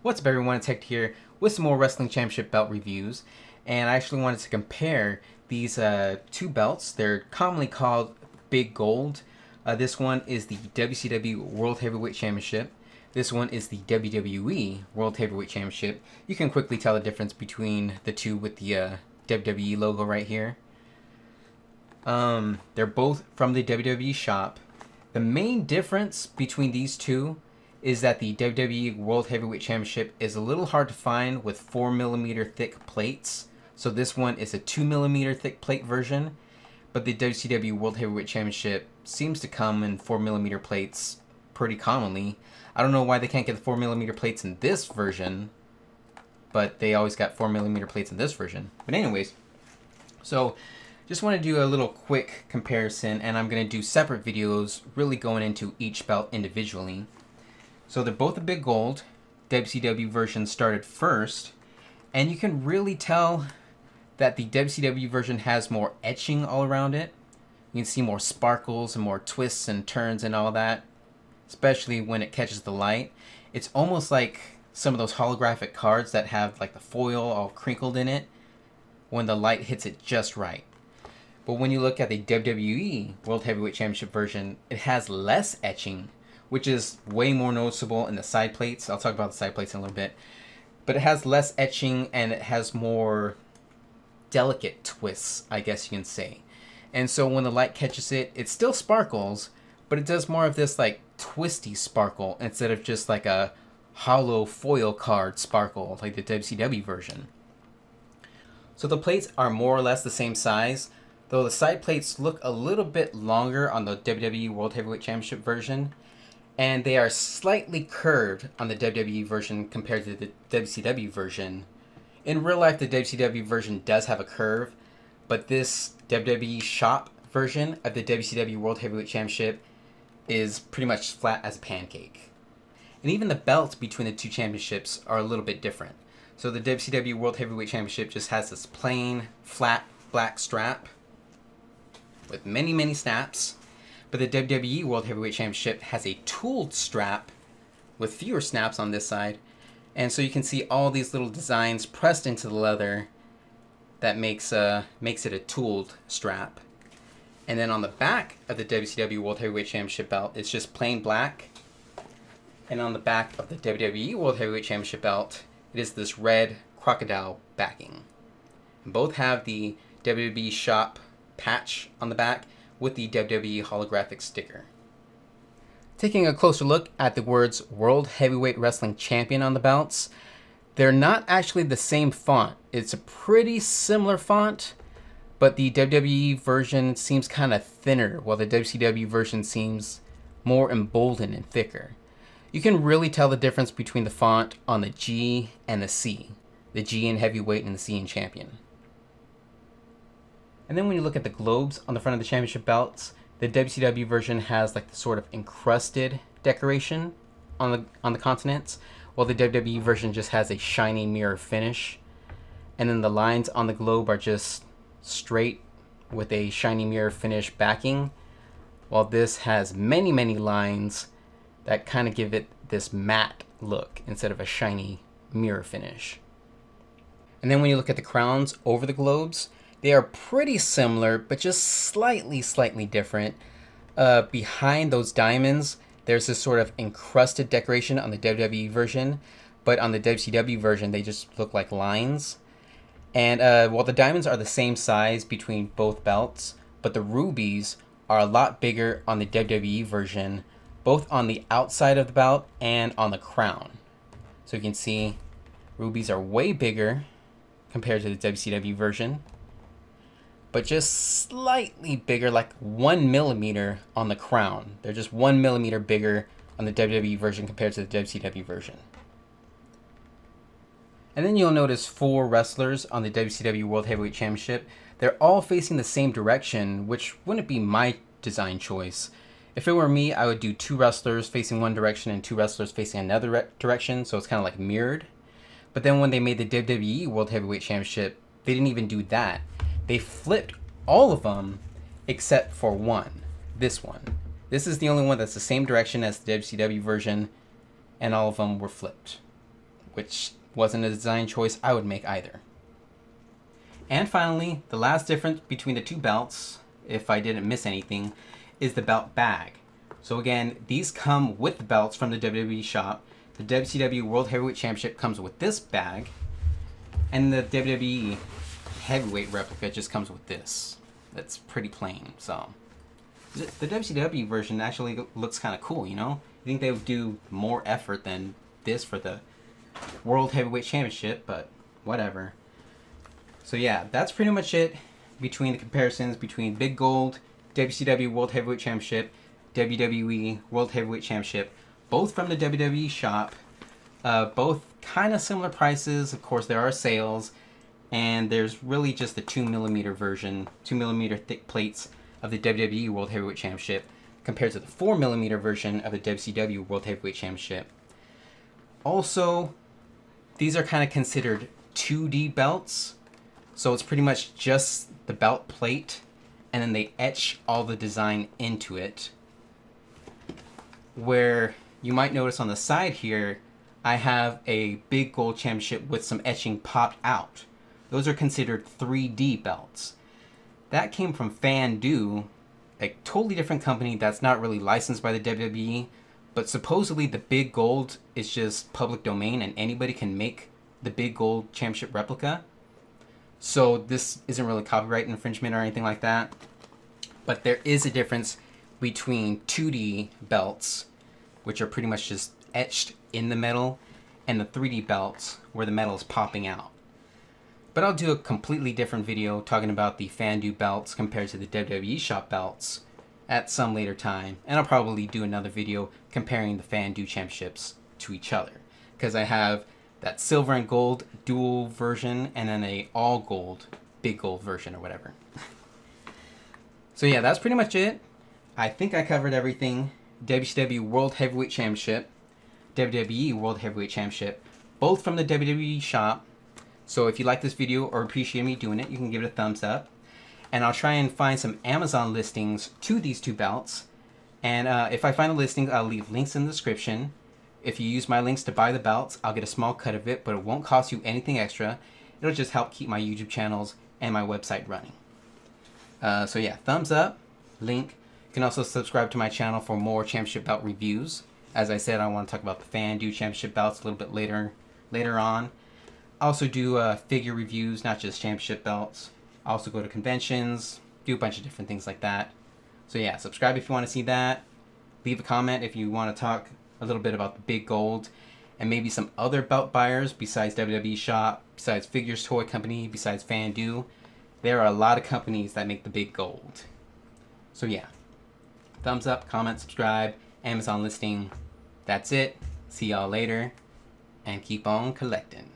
What's up everyone, it's Hector here with some more Wrestling Championship belt reviews, and I actually wanted to compare these two belts. They're commonly called Big Gold. This one is the WCW World Heavyweight Championship. This one is the WWE World Heavyweight Championship. You can quickly tell the difference between the two with the WWE logo right here. They're both from the WWE Shop. The main difference between these two is that the WWE World Heavyweight Championship is a little hard to find with 4mm thick plates. So this one is a 2mm thick plate version, but the WCW World Heavyweight Championship seems to come in 4mm plates pretty commonly. I don't know why they can't get the 4mm plates in this version, but they always got 4mm plates in this version. But anyways, so just want to do a little quick comparison, and I'm going to do separate videos really going into each belt individually. So they're both a Big Gold. WCW version started first, and you can really tell that the WCW version has more etching all around it. You can see more sparkles and more twists and turns and all that, especially when it catches the light. It's almost like some of those holographic cards that have like the foil all crinkled in it when the light hits it just right. But when you look at the WWE World Heavyweight Championship version, it has less etching, which is way more noticeable in the side plates. I'll talk about the side plates in a little bit. But it has less etching and it has more delicate twists, I guess you can say. And so when the light catches it, it still sparkles, but it does more of this like twisty sparkle instead of just like a hollow foil card sparkle like the WCW version. So the plates are more or less the same size, though the side plates look a little bit longer on the WWE World Heavyweight Championship version, and they are slightly curved on the WWE version compared to the WCW version. In real life, the WCW version does have a curve, but this WWE Shop version of the WCW World Heavyweight Championship is pretty much flat as a pancake. And even the belts between the two championships are a little bit different. So the WCW World Heavyweight Championship just has this plain, flat, black strap with many snaps. But the WWE World Heavyweight Championship has a tooled strap with fewer snaps on this side. And so you can see all these little designs pressed into the leather that makes it a tooled strap. And then on the back of the WCW World Heavyweight Championship belt, it's just plain black. And on the back of the WWE World Heavyweight Championship belt, it is this red crocodile backing. And both have the WWE Shop patch on the back with the WWE holographic sticker. Taking a closer look at the words World Heavyweight Wrestling Champion on the belts, they're not actually the same font. It's a pretty similar font, but the WWE version seems kind of thinner, while the WCW version seems more emboldened and thicker. You can really tell the difference between the font on the G and the C. The G in Heavyweight and the C in Champion. And then when you look at the globes on the front of the championship belts, the WCW version has like the sort of encrusted decoration on the continents, while the WWE version just has a shiny mirror finish. And then the lines on the globe are just straight with a shiny mirror finish backing, while this has many lines that kind of give it this matte look instead of a shiny mirror finish. And then when you look at the crowns over the globes, they are pretty similar, but just slightly different. Behind those diamonds, there's this sort of encrusted decoration on the WWE version, but on the WCW version, they just look like lines. And while the diamonds are the same size between both belts, but the rubies are a lot bigger on the WWE version, both on the outside of the belt and on the crown. So you can see rubies are way bigger compared to the WCW version, but just slightly bigger, like 1mm on the crown. They're just 1mm bigger on the WWE version compared to the WCW version. And then you'll notice 4 wrestlers on the WCW World Heavyweight Championship. They're all facing the same direction, which wouldn't be my design choice. If it were me, I would do 2 wrestlers facing one direction and 2 wrestlers facing another direction, so it's kind of like mirrored. But then when they made the WWE World Heavyweight Championship, they didn't even do that. They flipped all of them except for one. This one. This is the only one that's the same direction as the WCW version, and all of them were flipped, which wasn't a design choice I would make either. And finally, the last difference between the two belts, if I didn't miss anything, is the belt bag. So again, these come with the belts from the WWE Shop. The WCW World Heavyweight Championship comes with this bag, and the WWE Heavyweight replica just comes with this. That's pretty plain. So the WCW version actually looks kind of cool, you know? I think they would do more effort than this for the World Heavyweight Championship, but whatever. So yeah, that's pretty much it between the comparisons between Big Gold, WCW World Heavyweight Championship, WWE World Heavyweight Championship, both from the WWE Shop. Both kind of similar prices. Of course, there are sales, and there's really just the 2mm version, 2mm thick plates of the WWE World Heavyweight Championship compared to the 4mm version of the WCW World Heavyweight Championship. Also, these are kind of considered 2D belts, so it's pretty much just the belt plate, and then they etch all the design into it. Where you might notice on the side here, I have a Big Gold Championship with some etching popped out. Those are considered 3D belts. That came from Fan-Do, a totally different company that's not really licensed by the WWE, but supposedly the Big Gold is just public domain and anybody can make the Big Gold Championship replica. So this isn't really copyright infringement or anything like that. But there is a difference between 2D belts, which are pretty much just etched in the metal, and the 3D belts where the metal is popping out. But I'll do a completely different video talking about the Fan-Do belts compared to the WWE Shop belts at some later time, and I'll probably do another video comparing the Fan-Do championships to each other, because I have that silver and gold dual version and then a all gold Big Gold version or whatever. So yeah, that's pretty much it. I think I covered everything. WCW World Heavyweight Championship, WWE World Heavyweight Championship, both from the WWE Shop. So if you like this video or appreciate me doing it, you can give it a thumbs up. And I'll try and find some Amazon listings to these two belts. And if I find the listings, I'll leave links in the description. If you use my links to buy the belts, I'll get a small cut of it, but it won't cost you anything extra. It'll just help keep my YouTube channels and my website running. So yeah, thumbs up, link. You can also subscribe to my channel for more championship belt reviews. As I said, I want to talk about the Fan-Do championship belts a little bit later on. I also do figure reviews, not just championship belts. I also go to conventions, do a bunch of different things like that. So yeah, subscribe if you want to see that. Leave a comment if you want to talk a little bit about the Big Gold and maybe some other belt buyers besides WWE Shop, besides Figures Toy Company, besides Fan-Do. There are a lot of companies that make the Big Gold. So yeah, thumbs up, comment, subscribe, Amazon listing. That's it. See y'all later, and keep on collecting.